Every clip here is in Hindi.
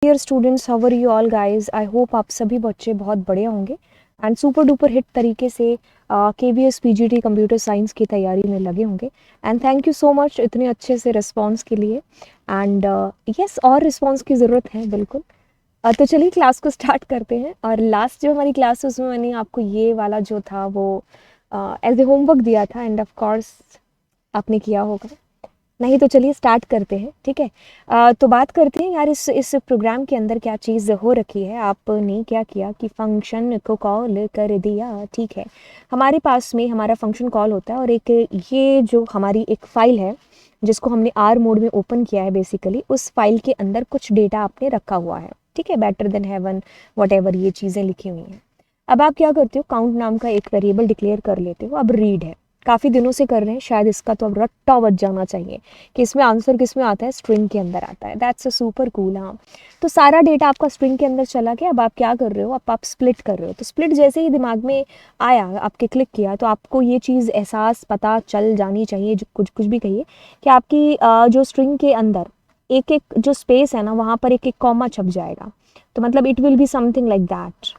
Dear students, how are you all guys? I hope आप सभी बच्चे बहुत बड़े होंगे एंड सुपर डुपर हिट तरीके से KVS PGT कंप्यूटर साइंस की तैयारी में लगे होंगे। And thank you so much इतने अच्छे से रिस्पांस के लिए। एंड यस, और रिस्पांस की ज़रूरत है बिल्कुल। तो चलिए क्लास को स्टार्ट करते हैं। और लास्ट जो हमारी क्लास है उसमें मैंने आपको ये वाला जो था वो एज ए होमवर्क दिया था, एंड ऑफ कोर्स आपने किया होगा। नहीं तो चलिए स्टार्ट करते हैं, ठीक है। तो बात करते हैं यार, इस प्रोग्राम के अंदर क्या चीज़ हो रखी है। आपने क्या किया कि फंक्शन को कॉल कर दिया, ठीक है। हमारे पास में हमारा फंक्शन कॉल होता है और एक ये जो हमारी एक फ़ाइल है जिसको हमने आर मोड में ओपन किया है, बेसिकली उस फाइल के अंदर कुछ डेटा आपने रखा हुआ है, ठीक है। Better than haven, what ever ये चीज़ें लिखी हुई हैं। अब आप क्या करते हो, काउंट नाम का एक वेरिएबल डिक्लेयर कर लेते हो। अब रीड है, काफ़ी दिनों से कर रहे हैं, शायद इसका तो अब रट्टा बज जाना चाहिए कि इसमें आंसर किस में आता है, स्ट्रिंग के अंदर आता है। That's a super cool. हाँ, तो सारा डेटा आपका स्ट्रिंग के अंदर चला गया। अब आप क्या कर रहे हो, आप स्प्लिट कर रहे हो। तो स्प्लिट जैसे ही दिमाग में आया, आपके क्लिक किया, तो आपको ये चीज़ एहसास पता चल जानी चाहिए, जो कुछ भी कहिए, कि आपकी जो स्ट्रिंग के अंदर एक एक जो स्पेस है ना, वहाँ पर एक एक कॉमा छप जाएगा। तो मतलब it will be something like that.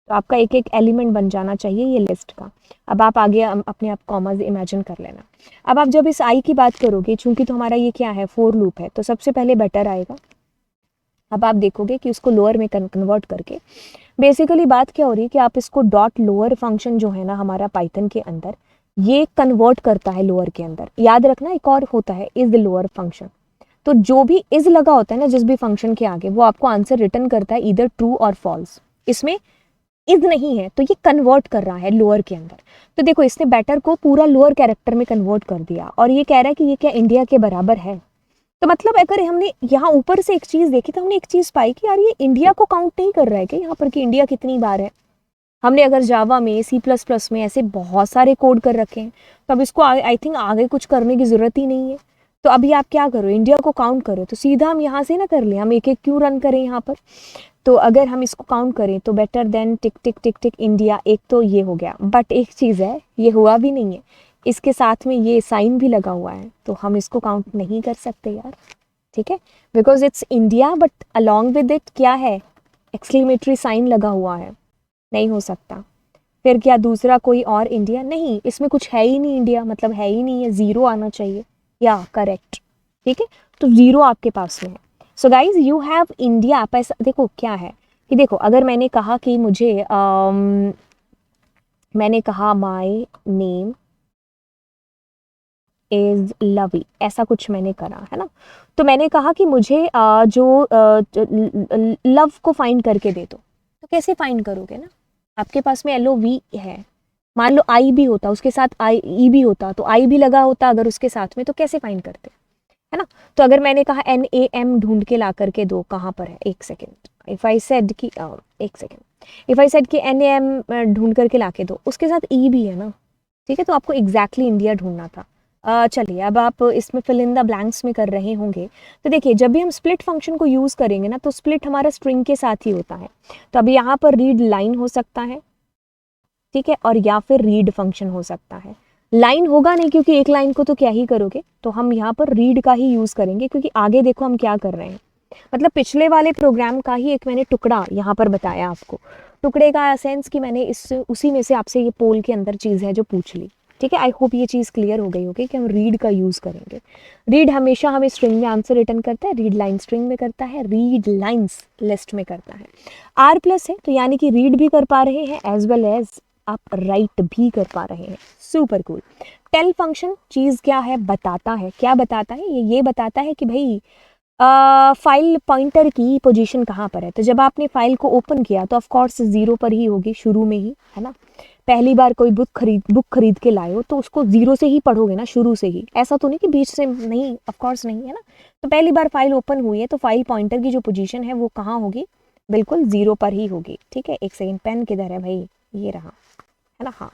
तो आपका एक एक एलिमेंट बन जाना चाहिए ये लिस्ट का। अब आप आगे अपने आप कॉमाज इमेजिन कर लेना। अब आप जब इस आई की बात करोगे, चूंकि तो हमारा ये क्या है, फोर लूप है, तो सबसे पहले बेटर आएगा। अब आप देखोगे कि उसको लोअर में कन्वर्ट करके, बेसिकली बात क्या हो रही है कि आप इसको डॉट लोअर फंक्शन जो है ना हमारा पाइथन के अंदर, ये कन्वर्ट करता है लोअर के अंदर। याद रखना, एक और होता है इज द लोअर फंक्शन। तो जो भी इज लगा होता है ना जिस भी फंक्शन के आगे, वो आपको आंसर रिटर्न करता है इधर ट्रू और फॉल्स। इसमें इज नहीं है तो ये कन्वर्ट कर रहा है लोअर के अंदर। तो देखो, इसने बेटर को पूरा लोअर कैरेक्टर में कन्वर्ट कर दिया और ये कह रहा है कि ये क्या इंडिया के बराबर है। तो मतलब अगर हमने यहाँ ऊपर से एक चीज देखी तो हमने एक चीज पाई कि यार ये इंडिया को काउंट नहीं कर रहा है कि यहाँ पर कि इंडिया कितनी बार है। हमने अगर जावा में, C++ में ऐसे बहुत सारे कोड कर रखे हैं, तो अब इसको आई थिंक आगे कुछ करने की जरूरत ही नहीं है। तो अभी आप क्या करो, इंडिया को काउंट करो, तो सीधा हम यहाँ से ना कर लें, हम एक एक क्यों रन करें यहाँ पर। तो अगर हम इसको काउंट करें तो बेटर देन टिक टिक टिक टिक इंडिया, एक तो ये हो गया। बट एक चीज़ है, ये हुआ भी नहीं है, इसके साथ में ये साइन भी लगा हुआ है, तो हम इसको काउंट नहीं कर सकते यार, ठीक है। Because it's India but along with it क्या है, एक्सक्लेमेटरी साइन लगा हुआ है, नहीं हो सकता। फिर क्या दूसरा कोई और इंडिया, नहीं, इसमें कुछ है ही नहीं, इंडिया मतलब है ही नहीं है, ज़ीरो आना चाहिए। या करेक्ट, ठीक है, तो ज़ीरो आपके पास में है। So guys you have India. पैसा देखो क्या है कि देखो, अगर मैंने कहा कि मुझे मैंने कहा माय नेम इज लवी, ऐसा कुछ मैंने करा है ना, तो मैंने कहा कि मुझे जो लव को फाइंड करके दे दो। तो कैसे फाइंड करोगे ना, आपके पास में LOV है, मान लो आई भी होता, उसके साथ आई ई भी होता, तो आई भी लगा होता अगर उसके साथ में, तो कैसे फाइंड करते, है ना। तो अगर मैंने कहा NAM ढूंढ के ला करके दो, कहाँ पर है, एक सेकेंड। इफ आई सेड कि एक सेकेंड, इफ आई सेड कि NAM ढूंढ करके ला के दो, उसके साथ ई भी है ना, ठीक है। तो आपको एग्जैक्टली इंडिया ढूंढना था। चलिए अब आप इसमें फिल इन द ब्लैंक्स में कर रहे होंगे। तो देखिए, जब भी हम स्प्लिट फंक्शन को यूज़ करेंगे ना, तो स्प्लिट हमारा स्ट्रिंग के साथ ही होता है। तो अब यहाँ पर रीड लाइन हो सकता है, ठीक है, और या फिर रीड फंक्शन हो सकता है। लाइन होगा नहीं क्योंकि एक लाइन को तो क्या ही करोगे, तो हम यहाँ पर रीड का ही यूज़ करेंगे, क्योंकि आगे देखो हम क्या कर रहे हैं। मतलब पिछले वाले प्रोग्राम का ही एक मैंने टुकड़ा यहाँ पर बताया आपको। टुकड़े का सेंस कि मैंने इस उसी में से आपसे ये पोल के अंदर चीज़ है जो पूछ ली, ठीक है। आई होप ये चीज़ क्लियर हो गई होगी कि हम रीड का यूज़ करेंगे। रीड हमेशा हमें स्ट्रिंग में आंसर रिटर्न करता है, रीड लाइन स्ट्रिंग में करता है, रीड लाइन्स लिस्ट में करता है। R+ है तो यानी कि रीड भी कर पा रहे हैं एज वेल एज आप राइट भी कर पा रहे हैं। Super cool. टेल फंक्शन चीज़ क्या है, बताता है। क्या बताता है, ये बताता है कि भाई फाइल पॉइंटर की पोजीशन कहाँ पर है। तो जब आपने फाइल को ओपन किया तो ऑफ कोर्स 0 पर ही होगी, शुरू में ही, है ना। पहली बार कोई बुक खरीद के लाए हो तो उसको 0 से ही पढ़ोगे ना, शुरू से ही, ऐसा तो नहीं कि बीच से नहीं, ऑफ कोर्स नहीं, है ना। तो पहली बार फाइल ओपन हुई है तो फाइल पॉइंटर की जो पोजीशन है वो कहाँ होगी, बिल्कुल 0 पर ही होगी, ठीक है। एक सेकेंड, पेन किधर है भाई, ये रहा, है ना। हाँ,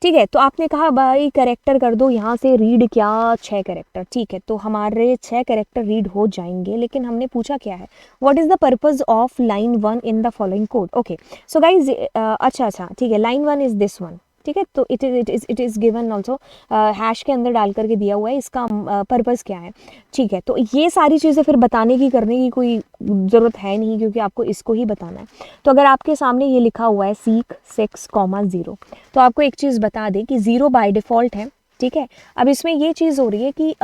ठीक है। तो आपने कहा भाई कैरेक्टर कर दो यहाँ से रीड, क्या 6 कैरेक्टर, ठीक है। तो हमारे 6 कैरेक्टर रीड हो जाएंगे, लेकिन हमने पूछा क्या है, what is the purpose of line 1 in the following code. Okay, so guys अच्छा ठीक है, लाइन 1 इज दिस वन, ठीक है। तो it is given also, hash के अंदर डाल करके दिया हुआ है, इसका पर्पज़ क्या है। ठीक है, तो ये सारी चीज़ें फिर बताने की करने की कोई ज़रूरत है नहीं, क्योंकि आपको इसको ही बताना है। तो अगर आपके सामने ये लिखा हुआ है सीक 6,0, तो आपको एक चीज़ बता दें कि 0 बाय डिफ़ॉल्ट है। ठीक है, अब इसमें ये चीज़ हो रही है कि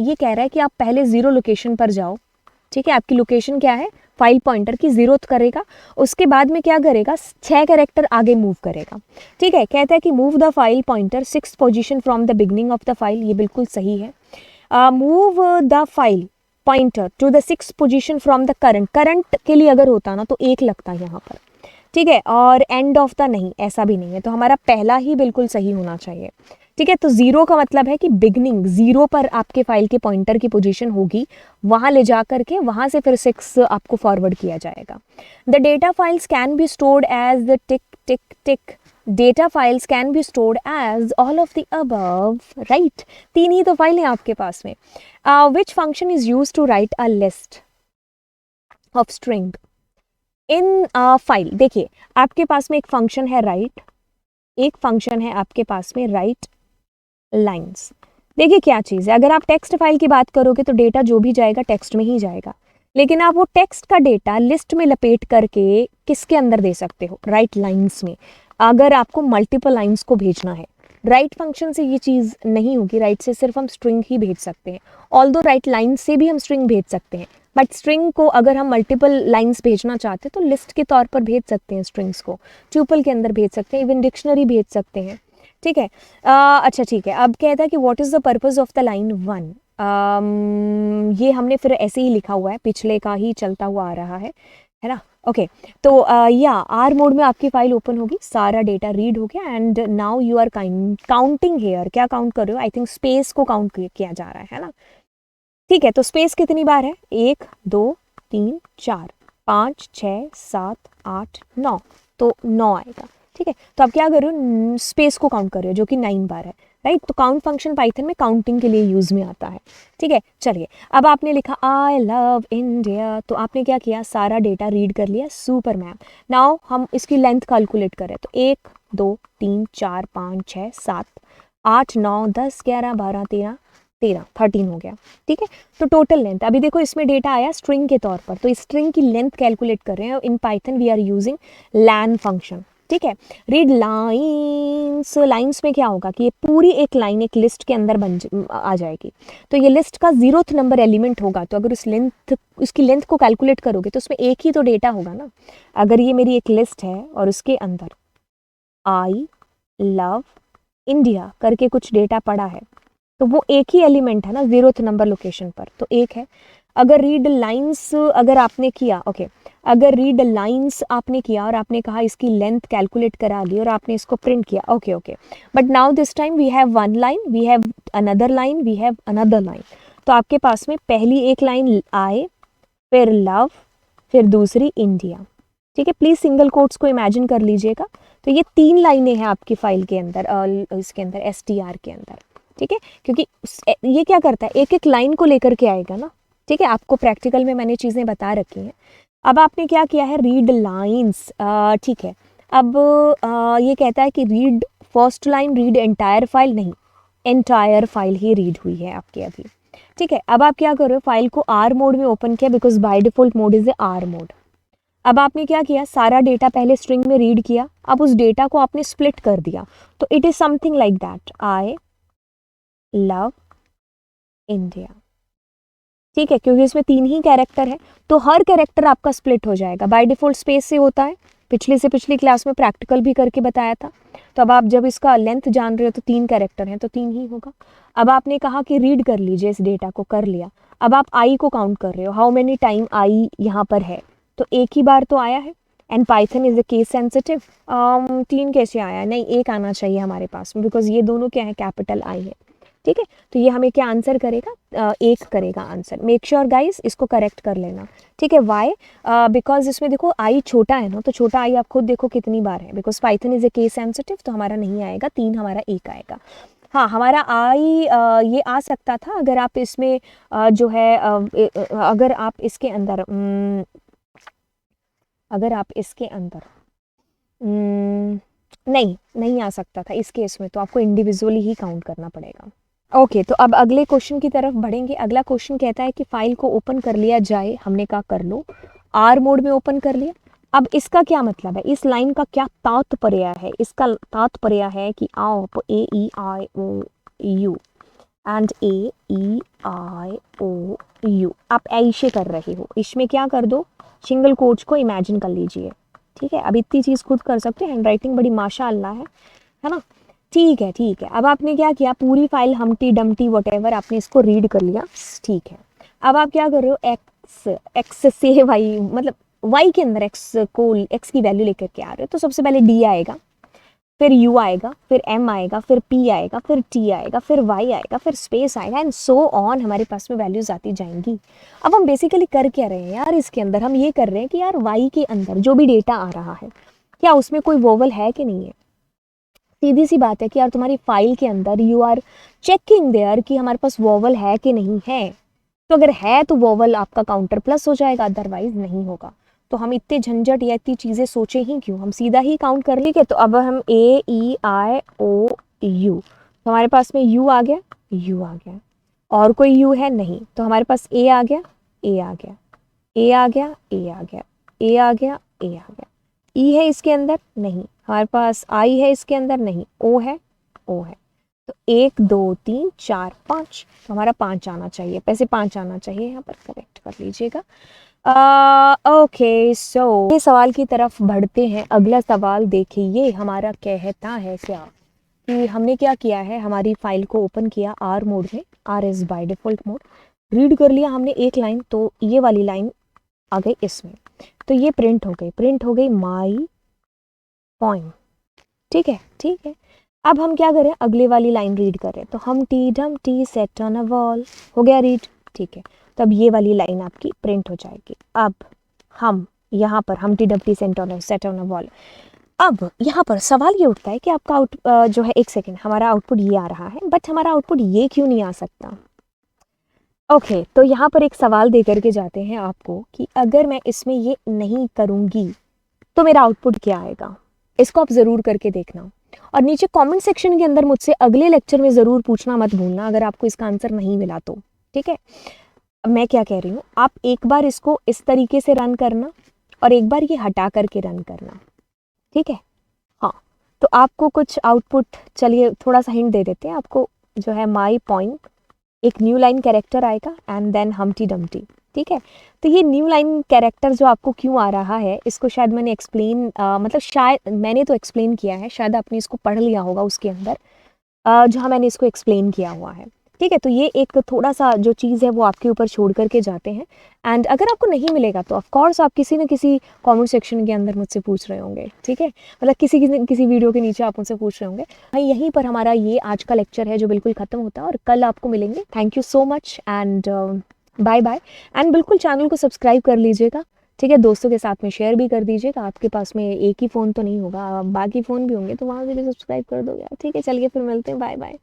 ये कह रहा है कि आप पहले 0 लोकेशन पर जाओ। ठीक है, आपकी लोकेशन क्या है, फाइल पॉइंटर की 0 करेगा, उसके बाद में क्या करेगा, 6 कैरेक्टर आगे मूव करेगा। ठीक है, कहता है कि move the file pointer 6th position from the beginning of the file, ये बिल्कुल सही है। Move the file pointer to the 6th position from the current के लिए अगर होता ना तो 1 लगता यहाँ पर। ठीक है, और एंड ऑफ द नहीं, ऐसा भी नहीं है, तो हमारा पहला ही बिल्कुल सही होना चाहिए। ठीक है, तो 0 का मतलब है कि बिगनिंग 0 पर आपके फाइल के पॉइंटर की पोजीशन होगी, वहाँ ले जा करके वहाँ से फिर 6 आपको फॉरवर्ड किया जाएगा। The data files can be stored as the tick tick tick, data files can be stored as all of the above, right. 3 ही तो फाइल हैं आपके पास में। Which function is use to write a list of string in file. देखिए, आपके पास में एक फंक्शन है राइट, एक फंक्शन है आपके पास में राइट लाइन्स। देखिए क्या चीज़ है, अगर आप टेक्स्ट फाइल की बात करोगे तो डेटा जो भी जाएगा टेक्स्ट में ही जाएगा, लेकिन आप वो टेक्स्ट का डेटा लिस्ट में लपेट करके किसके अंदर दे सकते हो, राइट लाइन्स में। अगर आपको मल्टीपल लाइन्स को भेजना है, राइट फंक्शन से ये चीज़ नहीं होगी, राइट से सिर्फ हम स्ट्रिंग ही भेज सकते हैं। ऑल्दो राइट लाइन से भी हम स्ट्रिंग भेज सकते हैं, बट स्ट्रिंग को अगर हम मल्टीपल लाइन्स भेजना चाहते हैं तो लिस्ट के तौर पर भेज सकते हैं, स्ट्रिंग्स को ट्यूपल के अंदर भेज सकते हैं, इवन डिक्शनरी भेज सकते हैं। ठीक है, अच्छा ठीक है, अब कहता है कि what is the purpose of the line 1। ये हमने फिर ऐसे ही लिखा हुआ है, पिछले का ही चलता हुआ आ रहा है ना। ओके, तो या आर मोड में आपकी फाइल ओपन होगी, सारा डेटा रीड हो गया, and now you are counting here. क्या काउंट कर रहे हो, आई थिंक स्पेस को काउंट किया जा रहा है ना। ठीक है, तो स्पेस कितनी बार है, 1 2 3 4 5 6 7 8 9, तो 9 आएगा। ठीक है, तो आप क्या कर रहे हो, स्पेस को काउंट कर रहे हो, जो कि 9 बार है, राइट। तो काउंट फंक्शन पाइथन में काउंटिंग के लिए यूज़ में आता है। ठीक है, चलिए, अब आपने लिखा आई लव इंडिया, तो आपने क्या किया, सारा डेटा रीड कर लिया, सुपर मैम। नाउ हम इसकी लेंथ कैलकुलेट करें, तो 1 2 3 4 5 6 7 8 9 10 11 12 13 13 हो गया। ठीक है, तो टोटल लेंथ, अभी देखो इसमें डेटा आया स्ट्रिंग के तौर पर, तो इस स्ट्रिंग की लेंथ कैलकुलेट कर रहे हैं। In Python we are using len function. ठीक है, रीड लाइन्स, लाइन्स में क्या होगा कि ये पूरी एक लाइन एक लिस्ट के अंदर आ जाएगी, तो ये लिस्ट का 0th नंबर एलिमेंट होगा, तो अगर उसकी लेंथ को कैलकुलेट करोगे तो उसमें एक ही तो डेटा होगा ना। अगर ये मेरी एक लिस्ट है और उसके अंदर आई लव इंडिया करके कुछ डेटा पड़ा है, तो वो एक ही एलिमेंट है ना 0th नंबर लोकेशन पर, तो एक है। अगर रीड लाइन्स अगर आपने किया, ओके, अगर रीड लाइन्स आपने किया और आपने कहा इसकी लेंथ कैलकुलेट करा ली और आपने इसको प्रिंट किया, okay okay, but now this time we have one line, we have another line, we have another line. तो आपके पास में पहली एक लाइन आए, फिर लव, फिर दूसरी इंडिया। ठीक है, प्लीज़ सिंगल कोट्स को इमेजिन कर लीजिएगा। तो ये 3 लाइनें हैं आपकी फाइल के अंदर, इसके अंदर STR के अंदर। ठीक है, क्योंकि ये क्या करता है, एक एक लाइन को लेकर के आएगा ना। ठीक है, आपको प्रैक्टिकल में मैंने चीज़ें बता रखी हैं। अब आपने क्या किया है, रीड लाइन्स। ठीक है, अब ये कहता है कि read first line, read entire file, नहीं, एंटायर फाइल ही रीड हुई है आपकी अभी। ठीक है, अब आप क्या कर रहे हो, फाइल को आर मोड में ओपन किया, because by default mode is A R mode. अब आपने क्या किया, सारा डेटा पहले स्ट्रिंग में रीड किया, अब उस डेटा को आपने स्प्लिट कर दिया, तो it is something like that, I love India. ठीक है, क्योंकि इसमें 3 ही कैरेक्टर है, तो हर कैरेक्टर आपका स्प्लिट हो जाएगा। बाय डिफॉल्ट स्पेस से होता है, पिछली से पिछली क्लास में प्रैक्टिकल भी करके बताया था। तो अब आप जब इसका लेंथ जान रहे हो तो 3 कैरेक्टर हैं, तो 3 ही होगा। अब आपने कहा कि रीड कर लीजिए इस डेटा को, कर लिया। अब आप आई को काउंट कर रहे हो, हाउ मेनी टाइम आई यहाँ पर है, तो एक ही बार तो आया है। And Python is a case sensitive, 3 कैसे आया, नहीं 1 आना चाहिए हमारे पास में, बिकॉज ये दोनों क्या है, कैपिटल आई है। ठीक है, तो ये हमें क्या आंसर करेगा, 1 करेगा आंसर। मेक श्योर गाइस इसको करेक्ट कर लेना। ठीक है, वाई, बिकॉज इसमें देखो आई छोटा है ना, तो छोटा आई आप खुद देखो कितनी बार है, because Python is a case sensitive, तो हमारा नहीं आएगा 3, हमारा 1 आएगा। हाँ, हमारा आई ये आ सकता था अगर आप इसमें जो है अगर आप इसके अंदर अगर आप इसके अंदर नहीं आ सकता था इस केस में, तो आपको इंडिविजुअली ही काउंट करना पड़ेगा। ओके, तो अब अगले क्वेश्चन की तरफ बढ़ेंगे। अगला क्वेश्चन कहता है कि फाइल को ओपन कर लिया जाए। हमने कहा कर लो, आर मोड में ओपन कर लिया। अब इसका क्या मतलब है, इस लाइन का क्या तात्पर्य है? इसका तात्पर्य है कि आप AEIOU एंड AEIOU आप ऐसे कर रहे हो, इसमें क्या कर दो, सिंगल कोट्स को इमेजिन कर लीजिए। ठीक है, अब इतनी चीज़ खुद कर सकते हैं, हैंड राइटिंग बड़ी माशाअल्लाह है ना। ठीक है ठीक है, अब आपने क्या किया, पूरी फाइल हमटी डमटी वटेवर आपने इसको रीड कर लिया। ठीक है, अब आप क्या कर रहे हो, एक्स से वाई, मतलब वाई के अंदर एक्स की वैल्यू लेकर के आ रहे हो। तो सबसे पहले डी आएगा, फिर यू आएगा, फिर एम आएगा, फिर पी आएगा, फिर टी आएगा, फिर वाई आएगा, फिर स्पेस आएगा एंड सो ऑन। हमारे पास में वैल्यूज आती जाएंगी। अब हम बेसिकली कर क्या रहे हैं यार, इसके अंदर हम ये कर रहे हैं कि यार वाई के अंदर जो भी डेटा आ रहा है, क्या उसमें कोई वोवल है कि नहीं है। सीधी सी बात है कि यार तुम्हारी फाइल के अंदर यू आर चेकिंग देयर कि हमारे पास वोवल है कि नहीं है। तो अगर है तो वोवल आपका काउंटर प्लस हो जाएगा, अदरवाइज नहीं होगा। तो हम इतने झंझट या इतनी चीज़ें सोचे ही क्यों, हम सीधा ही काउंट कर लेंगे। तो अब हम AEIOU, तो हमारे पास में यू आ गया, यू आ गया, और कोई यू है नहीं, तो हमारे पास ए आ गया, ए आ गया, ए आ गया, ए आ गया, ए आ गया, ए आ गया। ई है इसके अंदर नहीं, हमारे पास आई है इसके अंदर नहीं, ओ है, ओ है। तो 1 2 3 4 5, तो हमारा 5 आना चाहिए, पैसे 5 आना चाहिए, यहाँ पर करेक्ट कर लीजिएगा। ओके, सो ये सवाल की तरफ बढ़ते हैं। अगला सवाल देखिए, ये हमारा कहता है क्या कि हमने क्या किया है, हमारी फाइल को ओपन किया आर मोड में, r is by default mode, read कर लिया हमने एक लाइन, तो ये वाली लाइन आ गई इसमें, तो ये प्रिंट हो गई माई पॉइंट। ठीक है ठीक है, अब हम क्या करें, अगले वाली लाइन रीड करें। तो हम टी डम T set on a wall, हो गया रीड। ठीक है, तो अब ये वाली लाइन आपकी प्रिंट हो जाएगी। अब हम यहाँ पर हम टी डम T set on a wall, अब यहाँ पर सवाल ये उठता है कि आपका जो है, एक सेकेंड, हमारा आउटपुट ये आ रहा है, बट हमारा आउटपुट ये क्यों नहीं आ सकता। ओके, तो यहाँ पर एक सवाल दे करके जाते हैं आपको कि अगर मैं इसमें ये नहीं करूँगी तो मेरा आउटपुट क्या आएगा। इसको आप ज़रूर करके देखना, और नीचे कमेंट सेक्शन के अंदर मुझसे अगले लेक्चर में ज़रूर पूछना मत भूलना अगर आपको इसका आंसर नहीं मिला तो। ठीक है, अब मैं क्या कह रही हूँ, आप एक बार इसको इस तरीके से रन करना और एक बार ये हटा करके रन करना। ठीक है, हाँ, तो आपको कुछ आउटपुट, चलिए थोड़ा सा हिंट दे देते हैं आपको, जो है माई पॉइंट, एक न्यू लाइन कैरेक्टर आएगा एंड देन हमटी डमटी। ठीक है, तो ये न्यू लाइन कैरेक्टर जो आपको क्यों आ रहा है, इसको शायद मैंने एक्सप्लेन, मतलब शायद मैंने तो एक्सप्लेन किया है, शायद आपने इसको पढ़ लिया होगा उसके अंदर, जहाँ मैंने इसको एक्सप्लेन किया हुआ है। ठीक है, तो ये एक थोड़ा सा जो चीज़ है वो आपके ऊपर छोड़ करके जाते हैं। एंड अगर आपको नहीं मिलेगा तो ऑफकोर्स आप किसी न किसी कमेंट सेक्शन के अंदर मुझसे पूछ रहे होंगे। ठीक है, मतलब किसी वीडियो के नीचे आप मुझसे पूछ रहे होंगे। भाई यहीं पर हमारा ये आज का लेक्चर है जो बिल्कुल ख़त्म होता है, और कल आपको मिलेंगे। Thank you so much and bye bye. And बिल्कुल चैनल को सब्सक्राइब कर लीजिएगा। ठीक है, दोस्तों के साथ में शेयर भी कर दीजिएगा। आपके पास में एक ही फ़ोन तो नहीं होगा, बाकी फ़ोन भी होंगे, तो वहाँ से भी सब्सक्राइब कर दो यार। ठीक है, चलिए फिर मिलते हैं, बाय बाय।